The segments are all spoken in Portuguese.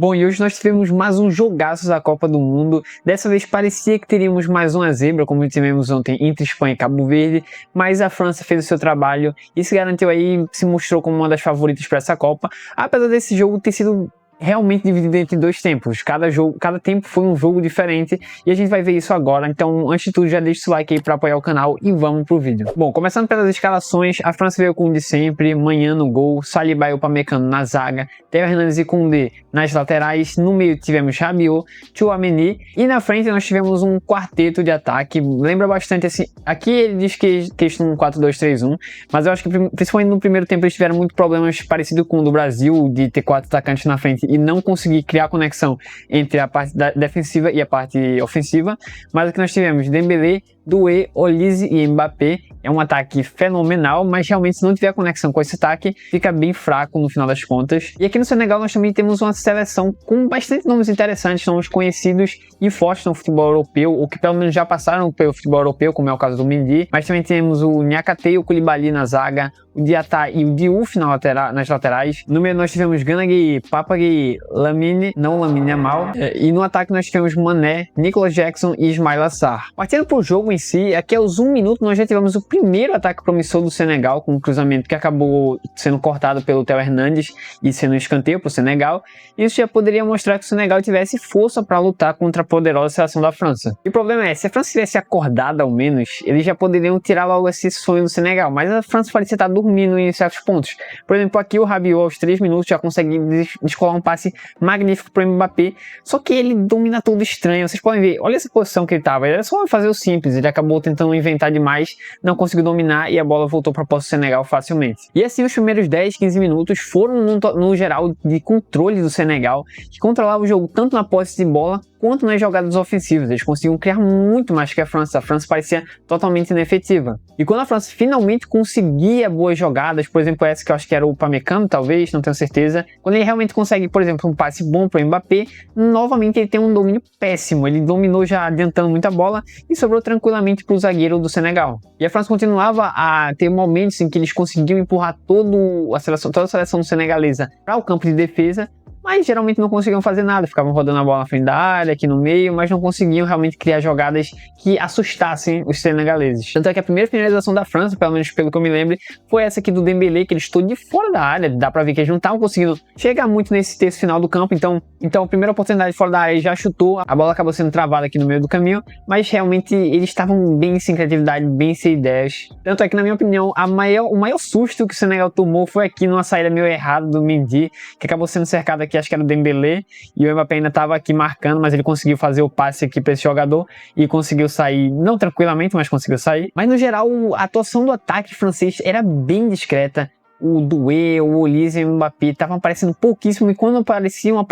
Bom, e hoje nós tivemos mais um jogaço da Copa do Mundo. Dessa vez parecia que teríamos mais uma zebra, como tivemos ontem entre Espanha e Cabo Verde, mas a França fez o seu trabalho e se garantiu aí, se mostrou como uma das favoritas para essa Copa, apesar desse jogo ter sido realmente dividido entre dois tempos. Cada tempo foi um jogo diferente e a gente vai ver isso agora. Então, antes de tudo, já deixa o like aí para apoiar o canal e vamos pro vídeo. Bom, começando pelas escalações, a França veio com o de sempre, Maignan no gol, Saliba e Upamecano na zaga, Theo Hernandez e Koundé nas laterais, no meio tivemos Rabiot, Tchouaméni e na frente nós tivemos um quarteto de ataque. Lembra bastante assim, aqui ele diz que estão um 4-2-3-1, mas eu acho que principalmente no primeiro tempo eles tiveram muito problemas parecido com o do Brasil, de ter 4 atacantes na frente e não conseguir criar conexão entre a parte defensiva e a parte ofensiva. Mas aqui nós tivemos Dembélé, Doué, Olise e Mbappé. É um ataque fenomenal, mas realmente se não tiver conexão com esse ataque, fica bem fraco no final das contas. E aqui no Senegal nós também temos uma seleção com bastante nomes interessantes, nomes conhecidos e fortes no futebol europeu, ou que pelo menos já passaram pelo futebol europeu, como é o caso do Mendy. Mas também temos o Niakhaté e o Koulibaly na zaga, o Diatta e o Diouf nas laterais. No meio nós tivemos Gana Gueye, Papa Gueye, Lamine Yamal. E no ataque nós tivemos Mané, Nicolas Jackson e Ismaïla Sarr. Partindo para o jogo em si, aqui aos 1 minuto nós já tivemos o primeiro ataque promissor do Senegal, com um cruzamento que acabou sendo cortado pelo Theo Hernandez e sendo um escanteio para o Senegal. Isso já poderia mostrar que o Senegal tivesse força para lutar contra a poderosa seleção da França. E o problema é, se a França tivesse acordado ao menos, eles já poderiam tirar logo esse sonho do Senegal, mas a França parecia estar dormindo em certos pontos. Por exemplo, aqui o Rabiot aos 3 minutos já consegue descolar um passe magnífico para o Mbappé, só que ele domina tudo estranho. Vocês podem ver, olha essa posição que ele estava, era só fazer o simples, ele acabou tentando inventar demais, não conseguiu dominar e a bola voltou para a posse do Senegal facilmente. E assim os primeiros 10, 15 minutos foram no geral de controle do Senegal, que controlava o jogo tanto na posse de bola quanto nas jogadas ofensivas. Eles conseguiam criar muito mais que a França. A França parecia totalmente inefetiva. E quando a França finalmente conseguia boas jogadas, por exemplo essa que eu acho que era o Upamecano, talvez, não tenho certeza, quando ele realmente consegue, por exemplo, um passe bom para o Mbappé, novamente ele tem um domínio péssimo. Ele dominou já adiantando muita bola e sobrou tranquilamente para o zagueiro do Senegal. E a França continuava a ter momentos em que eles conseguiam empurrar toda a seleção senegalesa para o campo de defesa, mas geralmente não conseguiam fazer nada, ficavam rodando a bola na frente da área, aqui no meio, mas não conseguiam realmente criar jogadas que assustassem os senegaleses. Tanto é que a primeira finalização da França, pelo menos pelo que eu me lembro, foi essa aqui do Dembélé, que ele estou de fora da área, dá pra ver que eles não estavam conseguindo chegar muito nesse terço final do campo, então a primeira oportunidade fora da área ele já chutou, a bola acabou sendo travada aqui no meio do caminho, mas realmente eles estavam bem sem criatividade, bem sem ideias. Tanto é que, na minha opinião, o maior susto que o Senegal tomou foi aqui numa saída meio errada do Mendy, que acabou sendo cercado aqui, acho que era o Dembélé, e o Mbappé ainda estava aqui marcando, mas ele conseguiu fazer o passe aqui para esse jogador e conseguiu sair, não tranquilamente, mas conseguiu sair. Mas no geral, a atuação do ataque francês era bem discreta. O Doué, o Olise e o Mbappé estavam aparecendo pouquíssimo, e quando apareciam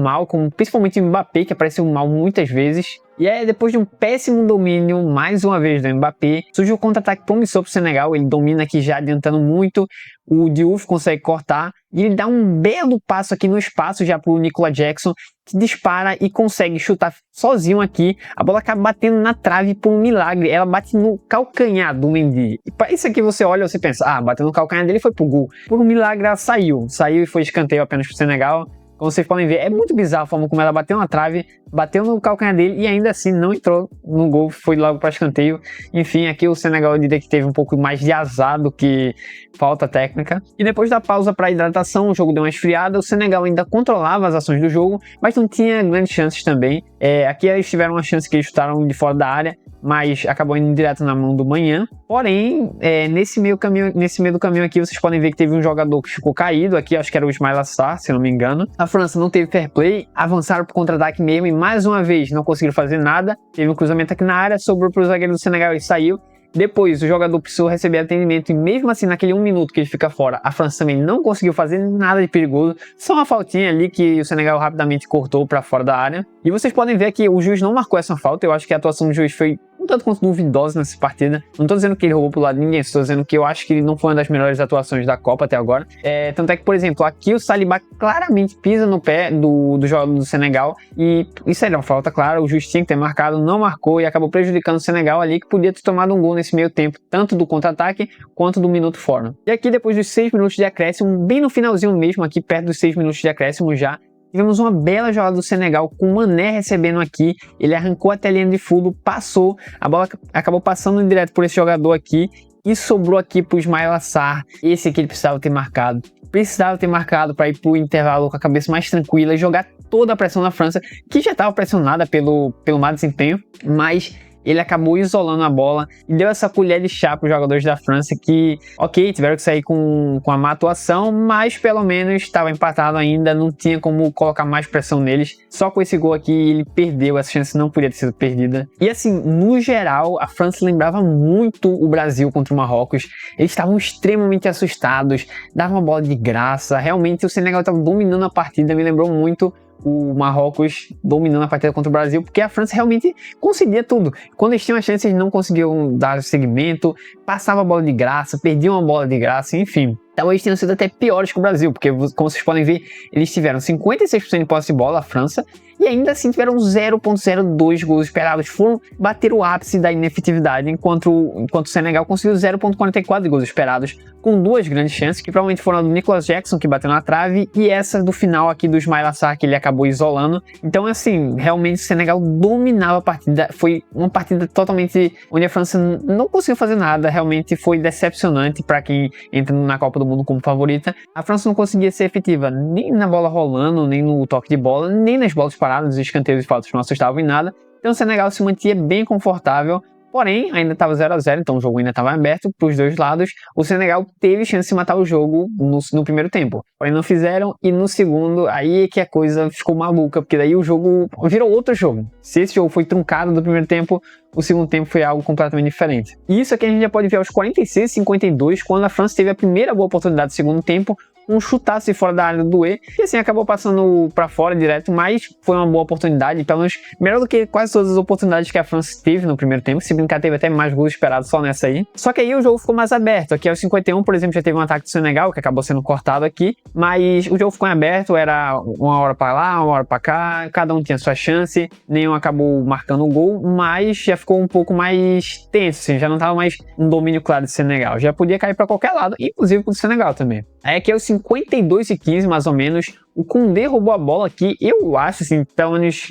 mal, como principalmente o Mbappé, que apareceu mal muitas vezes. E aí, depois de um péssimo domínio, mais uma vez, do Mbappé, surge o contra-ataque promissor para o Senegal. Ele domina aqui já adiantando muito, o Diouf consegue cortar, e ele dá um belo passo aqui no espaço já para o Nicolas Jackson, que dispara e consegue chutar sozinho aqui. A bola acaba batendo na trave por um milagre, ela bate no calcanhar do Mendy. E para isso aqui você olha e você pensa, bateu no calcanhar dele e foi pro gol. Por um milagre ela saiu e foi escanteio apenas para o Senegal. Como vocês podem ver, é muito bizarro a forma como ela bateu na trave, bateu no calcanhar dele e ainda assim não entrou no gol, foi logo para escanteio. Enfim, aqui o Senegal eu diria que teve um pouco mais de azar do que falta técnica. E depois da pausa para hidratação, o jogo deu uma esfriada, o Senegal ainda controlava as ações do jogo, mas não tinha grandes chances também. Aqui eles tiveram uma chance que eles chutaram de fora da área, mas acabou indo direto na mão do Maignan. Porém, nesse meio do caminho aqui, vocês podem ver que teve um jogador que ficou caído, aqui acho que era o Ismaïla Sarr, se eu não me engano. A França não teve fair play, avançaram para o contra-ataque mesmo e mais uma vez não conseguiram fazer nada. Teve um cruzamento aqui na área, sobrou para o zagueiro do Senegal e saiu. Depois o jogador precisou receber atendimento e mesmo assim naquele 1 minuto que ele fica fora, a França também não conseguiu fazer nada de perigoso, só uma faltinha ali que o Senegal rapidamente cortou para fora da área. E vocês podem ver que o juiz não marcou essa falta, eu acho que a atuação do juiz foi um tanto quanto duvidosa nessa partida. Não tô dizendo que ele roubou pro lado de ninguém, estou dizendo que eu acho que ele não foi uma das melhores atuações da Copa até agora. Tanto é que, por exemplo, aqui o Saliba claramente pisa no pé do jogador do Senegal e isso aí é uma falta, claro, o juiz tinha que ter marcado, não marcou e acabou prejudicando o Senegal ali, que podia ter tomado um gol nesse meio tempo, tanto do contra-ataque quanto do minuto fora. E aqui, depois dos 6 minutos de acréscimo, bem no finalzinho mesmo, aqui perto dos 6 minutos de acréscimo já, Tivemos uma bela jogada do Senegal com o Mané recebendo aqui, ele arrancou até a linha de fundo, passou, a bola acabou passando direto por esse jogador aqui e sobrou aqui pro Ismaila Sarr. Esse aqui ele precisava ter marcado. Precisava ter marcado para ir pro intervalo com a cabeça mais tranquila e jogar toda a pressão na França, que já estava pressionada pelo má desempenho, mas ele acabou isolando a bola e deu essa colher de chá para os jogadores da França que, ok, tiveram que sair com a má atuação, mas pelo menos estava empatado ainda, não tinha como colocar mais pressão neles. Só com esse gol aqui ele perdeu, essa chance não podia ter sido perdida. E assim, no geral, a França lembrava muito o Brasil contra o Marrocos. Eles estavam extremamente assustados, davam a bola de graça, realmente o Senegal estava dominando a partida, me lembrou muito o Marrocos dominando a partida contra o Brasil, porque a França realmente conseguia tudo. Quando eles tinham a chance, eles não conseguiam dar segmento, passava a bola de graça, perdiam a bola de graça, enfim. Talvez tenham sido até piores que o Brasil, porque como vocês podem ver, eles tiveram 56% de posse de bola, a França, e ainda assim tiveram 0,02 gols esperados, foram bater o ápice da inefetividade, enquanto o Senegal conseguiu 0,44 gols esperados, com duas grandes chances, que provavelmente foram a do Nicolas Jackson, que bateu na trave, e essa do final aqui do Ismaila Sarr, que ele acabou isolando. Então, assim, realmente o Senegal dominava a partida, foi uma partida totalmente onde a França não conseguiu fazer nada, realmente foi decepcionante para quem entra na Copa do Mundo como favorita. A França não conseguia ser efetiva nem na bola rolando, nem no toque de bola, nem nas bolas paradas, os escanteios e faltas não assustavam em nada. Então o Senegal se mantinha bem confortável, porém ainda estava 0 a 0, então o jogo ainda estava aberto para os dois lados. O Senegal teve chance de matar o jogo no primeiro tempo, porém não fizeram, e no segundo aí é que a coisa ficou maluca, porque daí o jogo virou outro jogo. Se esse jogo foi truncado no primeiro tempo, o segundo tempo foi algo completamente diferente. E isso aqui a gente já pode ver aos 46 e 52, quando a França teve a primeira boa oportunidade do segundo tempo, um chutaço de fora da área do Doué, que assim acabou passando para fora direto, mas foi uma boa oportunidade, pelo menos melhor do que quase todas as oportunidades que a França teve no primeiro tempo. Se brincar, teve até mais gols esperados só nessa aí. Só que aí o jogo ficou mais aberto. Aqui aos 51, por exemplo, já teve um ataque do Senegal, que acabou sendo cortado aqui, mas o jogo ficou em aberto, era uma hora para lá, uma hora para cá, cada um tinha sua chance, nenhum acabou marcando o gol, mas já ficou um pouco mais tenso, assim, já não tava mais um domínio claro do Senegal, já podia cair para qualquer lado, inclusive pro Senegal também. Aí aqui aos 52 e 15, mais ou menos, o Koundé roubou a bola aqui, eu acho, assim, pelo menos,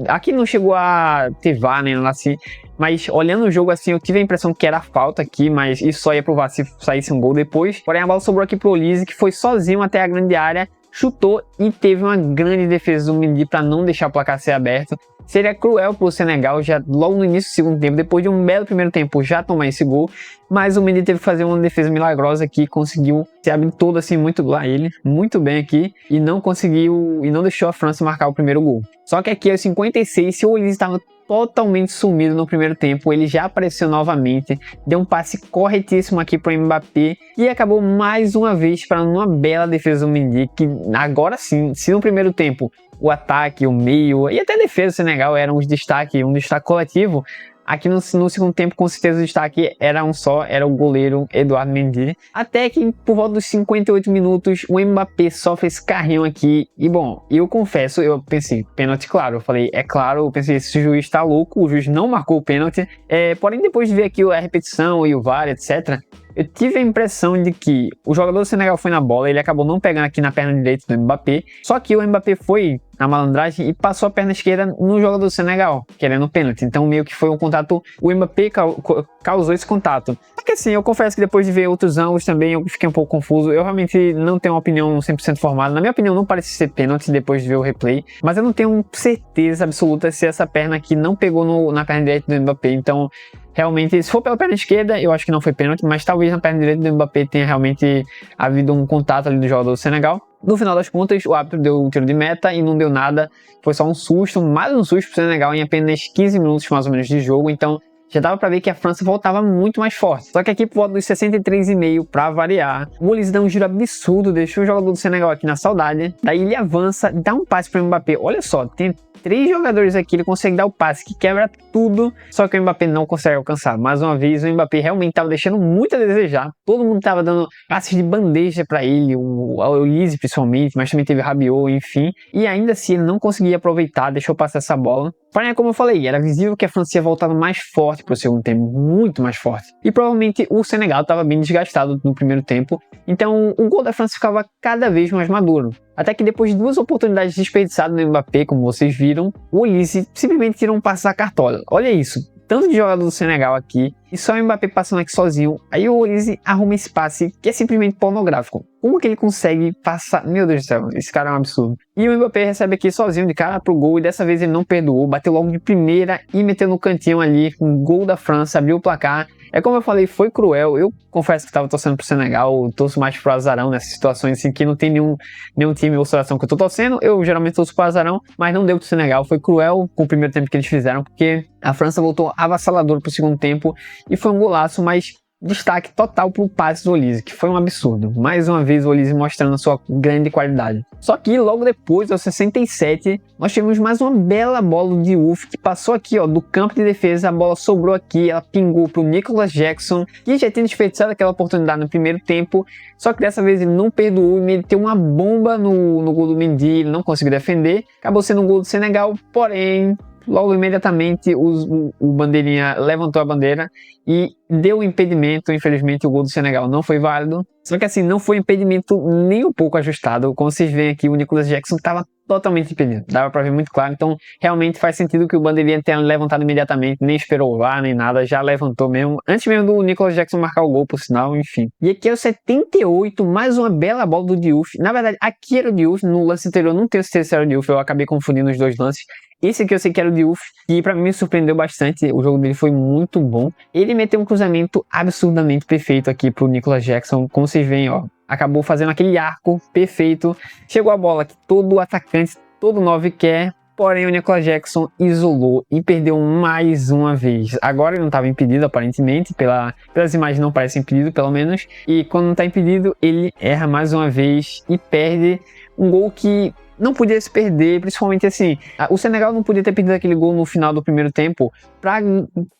aqui não chegou a ter VAR, nem nada assim, mas olhando o jogo assim, eu tive a impressão que era falta aqui, mas isso só ia provar se saísse um gol depois. Porém, a bola sobrou aqui pro Olise, que foi sozinho até a grande área, chutou e teve uma grande defesa do Mendy para não deixar o placar ser aberto. Seria cruel para o Senegal já logo no início do segundo tempo, depois de um belo primeiro tempo, já tomar esse gol, mas o Mendy teve que fazer uma defesa milagrosa que conseguiu se abrir todo assim muito lá ele, muito bem aqui, e não conseguiu, e não deixou a França marcar o primeiro gol. Só que aqui aos 56, se o Olise estava totalmente sumido no primeiro tempo, ele já apareceu novamente, deu um passe corretíssimo aqui para o Mbappé e acabou mais uma vez para uma bela defesa do Mendy, que agora sim, se no primeiro tempo o ataque, o meio e até a defesa do Senegal eram um destaque coletivo, aqui no segundo tempo, com certeza, o destaque era um só, era o goleiro Edouard Mendy. Até que, por volta dos 58 minutos, o Mbappé sofre esse carrinho aqui. E, bom, eu confesso, eu pensei, pênalti claro. Eu falei, é claro, eu pensei, esse juiz tá louco, o juiz não marcou o pênalti. Porém, depois de ver aqui a repetição e o VAR, etc., eu tive a impressão de que o jogador do Senegal foi na bola, ele acabou não pegando aqui na perna direita do Mbappé, só que o Mbappé foi na malandragem e passou a perna esquerda no jogador do Senegal, querendo o pênalti. Então meio que foi um contato, o Mbappé causou esse contato. Só que assim, eu confesso que depois de ver outros ângulos também eu fiquei um pouco confuso, eu realmente não tenho uma opinião 100% formada, na minha opinião não parece ser pênalti depois de ver o replay, mas eu não tenho certeza absoluta se essa perna aqui não pegou na perna direita do Mbappé, então realmente, se for pela perna esquerda, eu acho que não foi pênalti, mas talvez na perna direita do Mbappé tenha realmente havido um contato ali do jogador do Senegal. No final das contas, o árbitro deu um tiro de meta e não deu nada, foi só um susto, mais um susto pro Senegal em apenas 15 minutos mais ou menos de jogo, então já dava pra ver que a França voltava muito mais forte. Só que aqui por volta dos 63,5, pra variar, o Olise dá um giro absurdo, deixou o jogador do Senegal aqui na saudade, daí ele avança, dá um passe pro Mbappé, olha só, tem 3 jogadores aqui, ele consegue dar o passe que quebra tudo, só que o Mbappé não consegue alcançar. Mais uma vez, o Mbappé realmente estava deixando muito a desejar, todo mundo estava dando passes de bandeja para ele, o Olise principalmente, mas também teve Rabiot, enfim, e ainda assim ele não conseguia aproveitar, deixou passar essa bola. Porém, como eu falei, era visível que a França ia voltar mais forte para o segundo tempo, muito mais forte. E provavelmente o Senegal estava bem desgastado no primeiro tempo, então o gol da França ficava cada vez mais maduro. Até que depois de 2 oportunidades desperdiçadas no Mbappé, como vocês viram, o Olise simplesmente tirou um passe da cartola. Olha isso, tanto de jogador do Senegal aqui, e só o Mbappé passando aqui sozinho, aí o Olise arruma esse passe que é simplesmente pornográfico. Como que ele consegue passar? Meu Deus do céu, esse cara é um absurdo. E o Mbappé recebe aqui sozinho de cara pro gol, e dessa vez ele não perdoou, bateu logo de primeira e meteu no cantinho ali, um gol da França, abriu o placar. É como eu falei, foi cruel. Eu confesso que estava torcendo pro Senegal, eu torço mais pro azarão nessas situações assim, que não tem nenhum time ou seleção que eu tô torcendo. Eu geralmente torço pro azarão, mas não deu pro Senegal. Foi cruel com o primeiro tempo que eles fizeram, porque a França voltou avassaladora pro segundo tempo e foi um golaço, mas destaque total pro passe do Olise, que foi um absurdo. Mais uma vez o Olise mostrando a sua grande qualidade. Só que logo depois, aos 67, nós tivemos mais uma bela bola do Diouf, que passou aqui, ó, do campo de defesa, a bola sobrou aqui, ela pingou pro Nicolas Jackson, que já tinha desperdiçado aquela oportunidade no primeiro tempo, só que dessa vez ele não perdoou e meteu uma bomba no gol do Mendy, ele não conseguiu defender, acabou sendo um gol do Senegal, porém logo imediatamente o bandeirinha levantou a bandeira e deu um impedimento. Infelizmente o gol do Senegal não foi válido, só que assim, não foi impedimento nem um pouco ajustado. Como vocês veem aqui, o Nicolas Jackson estava totalmente impedido, dava pra ver muito claro, então realmente faz sentido que o bandeirinha tenha levantado imediatamente, nem esperou lá, nem nada, já levantou mesmo, antes mesmo do Nicolas Jackson marcar o gol, por sinal, enfim. E aqui é o 78, mais uma bela bola do Diouf. Na verdade, aqui era o Diouf, no lance anterior eu não tenho certeza se era o Diouf, eu acabei confundindo os dois lances. Esse aqui eu sei que era o Diouf, e pra mim me surpreendeu bastante, o jogo dele foi muito bom. Ele meteu um cruzamento absurdamente perfeito aqui pro Nicolas Jackson, como vocês veem, ó, acabou fazendo aquele arco perfeito, chegou a bola que todo atacante, todo 9 quer, porém o Nicolas Jackson isolou e perdeu mais uma vez. Agora ele não estava impedido, aparentemente, pelas imagens não parece impedido, pelo menos, e quando não está impedido, ele erra mais uma vez e perde um gol que não podia se perder, principalmente assim, o Senegal não podia ter perdido aquele gol no final do primeiro tempo para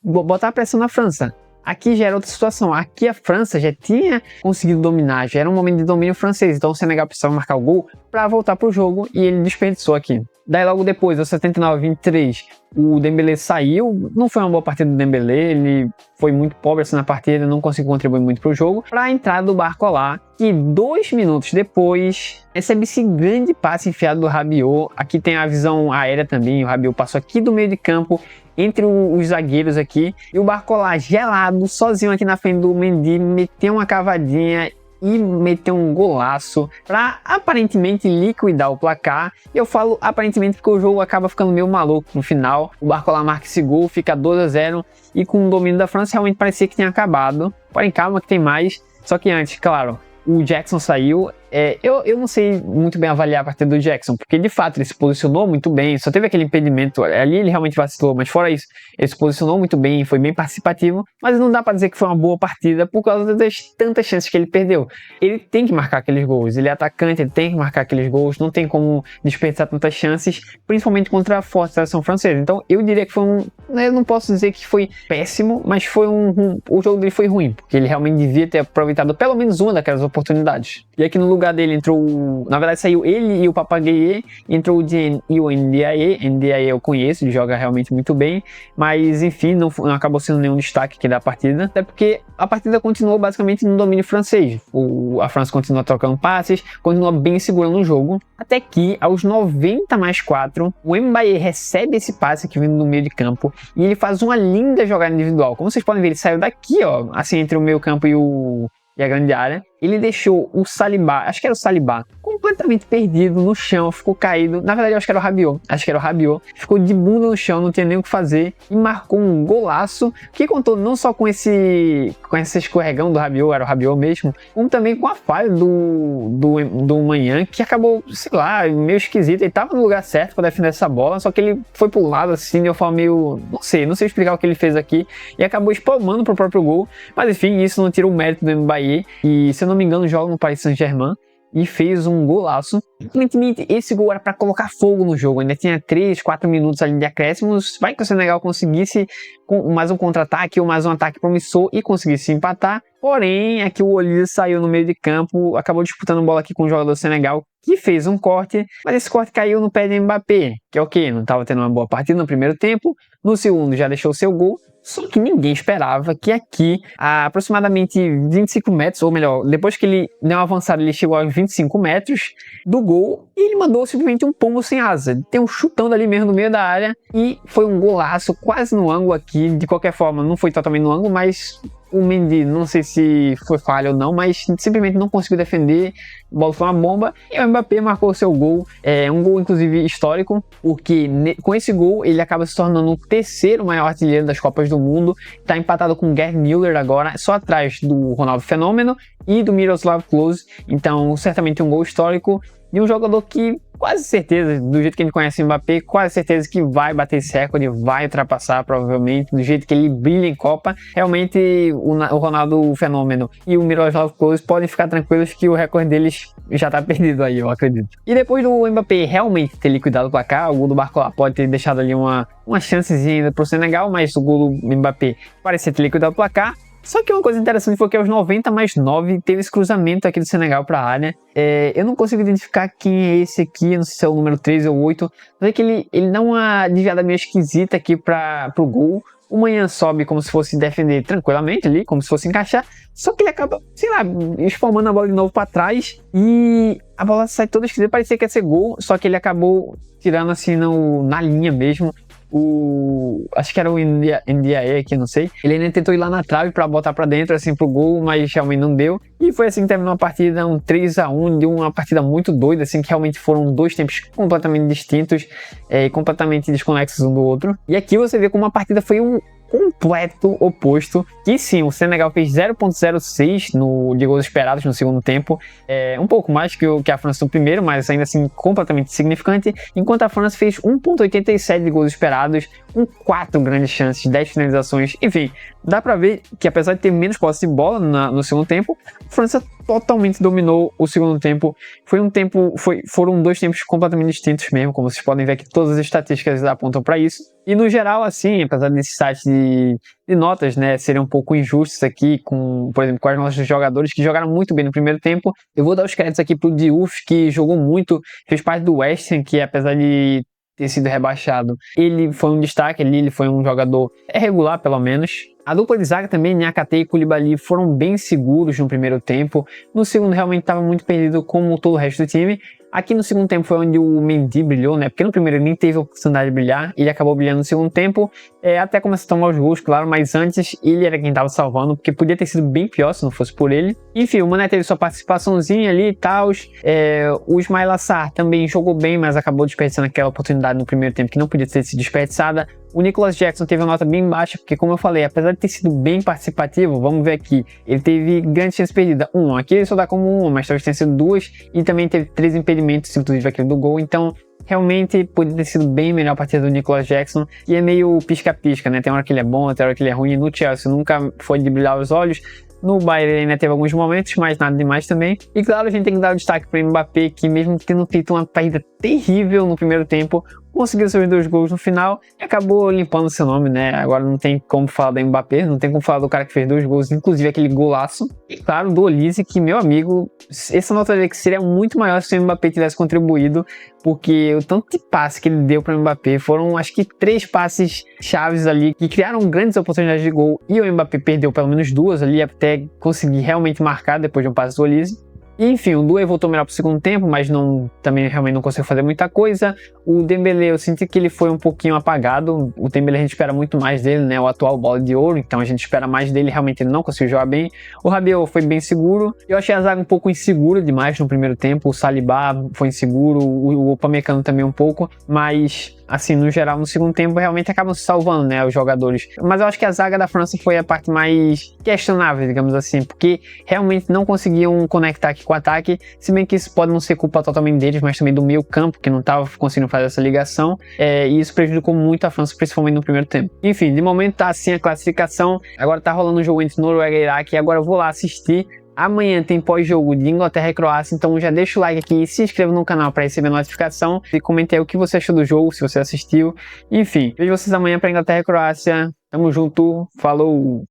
botar a pressão na França. Aqui já era outra situação, aqui a França já tinha conseguido dominar, já era um momento de domínio francês, então o Senegal precisava marcar o gol para voltar para o jogo e ele desperdiçou aqui. Daí logo depois, aos 79-23, o Dembélé saiu, não foi uma boa partida do Dembélé, ele foi muito pobre assim na partida, não conseguiu contribuir muito para o jogo, para a entrada do Barcola, que 2 minutos depois recebe esse grande passe enfiado do Rabiot. Aqui tem a visão aérea também, o Rabiot passou aqui do meio de campo, entre os zagueiros aqui, e o Barcola gelado, sozinho aqui na frente do Mendy, meteu uma cavadinha e meteu um golaço para aparentemente liquidar o placar. E eu falo aparentemente porque o jogo acaba ficando meio maluco no final. O Barcola marca esse gol, fica 2-0 e com o domínio da França realmente parecia que tinha acabado. Porém, calma que tem mais. Só que antes, claro, o Jackson saiu. Eu não sei muito bem avaliar a partida do Jackson, porque de fato ele se posicionou muito bem, só teve aquele impedimento ali, ele realmente vacilou, mas fora isso, ele se posicionou muito bem, foi bem participativo, mas não dá pra dizer que foi uma boa partida por causa das tantas chances que ele perdeu. Ele tem que marcar aqueles gols, ele é atacante, ele tem que marcar aqueles gols, não tem como desperdiçar tantas chances, principalmente contra a forte seleção francesa. Então eu diria que foi eu não posso dizer que foi péssimo, mas foi o jogo dele foi ruim, porque ele realmente devia ter aproveitado pelo menos uma daquelas oportunidades. E aqui no lugar dele entrou, na verdade saiu ele e o Papagueye, entrou o Dieng e o Ndiaye. Ndiaye eu conheço, ele joga realmente muito bem, mas enfim, não acabou sendo nenhum destaque aqui da partida, até porque a partida continuou basicamente no domínio francês. A França continua trocando passes, continua bem segurando o jogo, até que aos 90+4, o Mbaye recebe esse passe aqui vindo no meio de campo e ele faz uma linda jogada individual. Como vocês podem ver, ele saiu daqui, ó, assim, entre o meio campo e a grande área. Ele deixou o Saliba, acho que era o Saliba, completamente perdido no chão, ficou caído. Na verdade, eu acho que era o Rabiot. Ficou de bunda no chão, não tinha nem o que fazer e marcou um golaço que contou não só com esse escorregão do Rabiot, era o Rabiot mesmo, como também com a falha do Manhã, que acabou, sei lá, meio esquisito. Ele tava no lugar certo para defender essa bola, só que ele foi pro lado assim, eu falo meio, não sei explicar o que ele fez aqui e acabou espalmando pro próprio gol. Mas enfim, isso não tira o mérito do Mbaye e, se eu não me engano, joga no Paris Saint-Germain e fez um golaço. Aparentemente esse gol era para colocar fogo no jogo, ainda tinha 3-4 minutos ali de acréscimos, vai que o Senegal conseguisse mais um contra-ataque ou mais um ataque promissor e conseguisse empatar. Porém, aqui o Olise saiu no meio de campo, acabou disputando bola aqui com o jogador do Senegal, que fez um corte, mas esse corte caiu no pé de Mbappé, que é o quê? Não estava tendo uma boa partida no primeiro tempo, no segundo já deixou seu gol, só que ninguém esperava que aqui, a aproximadamente 25 metros, ou melhor, depois que ele deu uma avançada, ele chegou aos 25 metros do gol, e ele mandou simplesmente um pombo sem asa. Tem um chutão dali mesmo no meio da área, e foi um golaço quase no ângulo aqui, de qualquer forma, não foi totalmente no ângulo, mas o Mendy, não sei se foi falha ou não, mas simplesmente não conseguiu defender, a bola foi uma bomba, e o Mbappé marcou o seu gol, um gol inclusive histórico, porque com esse gol ele acaba se tornando o terceiro maior artilheiro das Copas do Mundo, está empatado com o Gerd Müller agora, só atrás do Ronaldo Fenômeno e do Miroslav Klose, então certamente um gol histórico, de um jogador que quase certeza, do jeito que a gente conhece o Mbappé, quase certeza que vai bater esse recorde, vai ultrapassar provavelmente, do jeito que ele brilha em Copa. Realmente o Ronaldo Fenômeno e o Miroslav Klose podem ficar tranquilos que o recorde deles já tá perdido aí, eu acredito. E depois do Mbappé realmente ter liquidado o placar, o gol do Barcola pode ter deixado ali uma chancezinha ainda pro Senegal, mas o gol do Mbappé parecia ter liquidado o placar. Só que uma coisa interessante foi que aos 90+9 teve esse cruzamento aqui do Senegal para a área. Eu não consigo identificar quem é esse aqui, não sei se é o número 13 ou 8. Mas é que ele dá uma desviada meio esquisita aqui para o gol. O Manhã sobe como se fosse defender tranquilamente ali, como se fosse encaixar. Só que ele acaba, sei lá, esformando a bola de novo para trás. E a bola sai toda esquisita, parecia que ia ser gol. Só que ele acabou tirando assim na linha mesmo. Acho que era o Ndiaye aqui, não sei. Ele ainda tentou ir lá na trave pra botar pra dentro, assim, pro gol, mas realmente não deu. E foi assim que terminou a partida, um 3-1, de uma partida muito doida, assim, que realmente foram dois tempos completamente distintos, completamente desconexos um do outro. E aqui você vê como a partida foi um completo oposto, que sim, o Senegal fez 0.06 de gols esperados no segundo tempo, um pouco mais que a França no primeiro, mas ainda assim completamente significante, enquanto a França fez 1.87 de gols esperados, com 4 grandes chances, 10 finalizações, enfim, dá pra ver que apesar de ter menos posse de bola no segundo tempo, a França totalmente dominou o segundo tempo. Foram dois tempos completamente distintos mesmo, como vocês podem ver aqui, todas as estatísticas apontam para isso. E no geral, assim, apesar desse site de notas, né, serem um pouco injustos aqui, por exemplo, com os nossos jogadores que jogaram muito bem no primeiro tempo, eu vou dar os créditos aqui pro Diouf, que jogou muito, fez parte do West Ham, que apesar de ter sido rebaixado, ele foi um destaque ali, ele foi um jogador regular pelo menos. A dupla de zaga também, Niakate e Koulibaly, foram bem seguros no primeiro tempo. No segundo realmente estava muito perdido como todo o resto do time. Aqui no segundo tempo foi onde o Mendy brilhou, né? Porque no primeiro ele nem teve a oportunidade de brilhar, ele acabou brilhando no segundo tempo, até começar a tomar os gols, claro, mas antes ele era quem estava salvando, porque podia ter sido bem pior se não fosse por ele. Enfim, o Mané teve sua participaçãozinha ali e tal. O Ismaila Sarr também jogou bem, mas acabou desperdiçando aquela oportunidade no primeiro tempo que não podia ter sido desperdiçada. O Nicolas Jackson teve uma nota bem baixa, porque como eu falei, apesar de ter sido bem participativo, vamos ver aqui, ele teve grande chance perdida. Aqui ele só dá como uma, mas talvez tenha sido 2, e também teve 3 impedimentos, inclusive aquele do gol, então realmente poderia ter sido bem melhor a partida do Nicolas Jackson, e é meio pisca-pisca, né? Tem hora que ele é bom, tem hora que ele é ruim. No Chelsea nunca foi de brilhar os olhos, no Bayern ele ainda teve alguns momentos, mas nada demais também. E claro, a gente tem que dar o destaque para o Mbappé, que mesmo tendo feito uma partida terrível no primeiro tempo, conseguiu seus 2 gols no final e acabou limpando seu nome, né? Agora não tem como falar do Mbappé, não tem como falar do cara que fez 2 gols, inclusive aquele golaço. E claro, do Olise, que, meu amigo, essa nota dele que seria muito maior se o Mbappé tivesse contribuído, porque o tanto de passe que ele deu para o Mbappé foram, acho que 3 passes chaves ali, que criaram grandes oportunidades de gol, e o Mbappé perdeu pelo menos 2 ali, até conseguir realmente marcar depois de um passe do Olise. E, enfim, o Doué voltou melhor pro segundo tempo, mas também realmente não conseguiu fazer muita coisa. O Dembélé, eu senti que ele foi um pouquinho apagado. O Dembélé a gente espera muito mais dele, né? O atual bola de ouro, então a gente espera mais dele. Realmente ele não conseguiu jogar bem. O Rabiot foi bem seguro. Eu achei a zaga um pouco insegura demais no primeiro tempo. O Saliba foi inseguro, o Upamecano também um pouco, mas assim, no geral, no segundo tempo, realmente acabam se salvando, né, os jogadores. Mas eu acho que a zaga da França foi a parte mais questionável, digamos assim, porque realmente não conseguiam conectar aqui com o ataque, se bem que isso pode não ser culpa totalmente deles, mas também do meio campo, que não estava conseguindo fazer essa ligação, e isso prejudicou muito a França, principalmente no primeiro tempo. Enfim, de momento tá assim a classificação, agora tá rolando um jogo entre Noruega e Iraque, e agora eu vou lá assistir Amanhã tem pós-jogo de Inglaterra e Croácia, então já deixa o like aqui, se inscreva no canal para receber notificação e comente aí o que você achou do jogo, se você assistiu. Enfim, vejo vocês amanhã para Inglaterra e Croácia. Tamo junto, falou!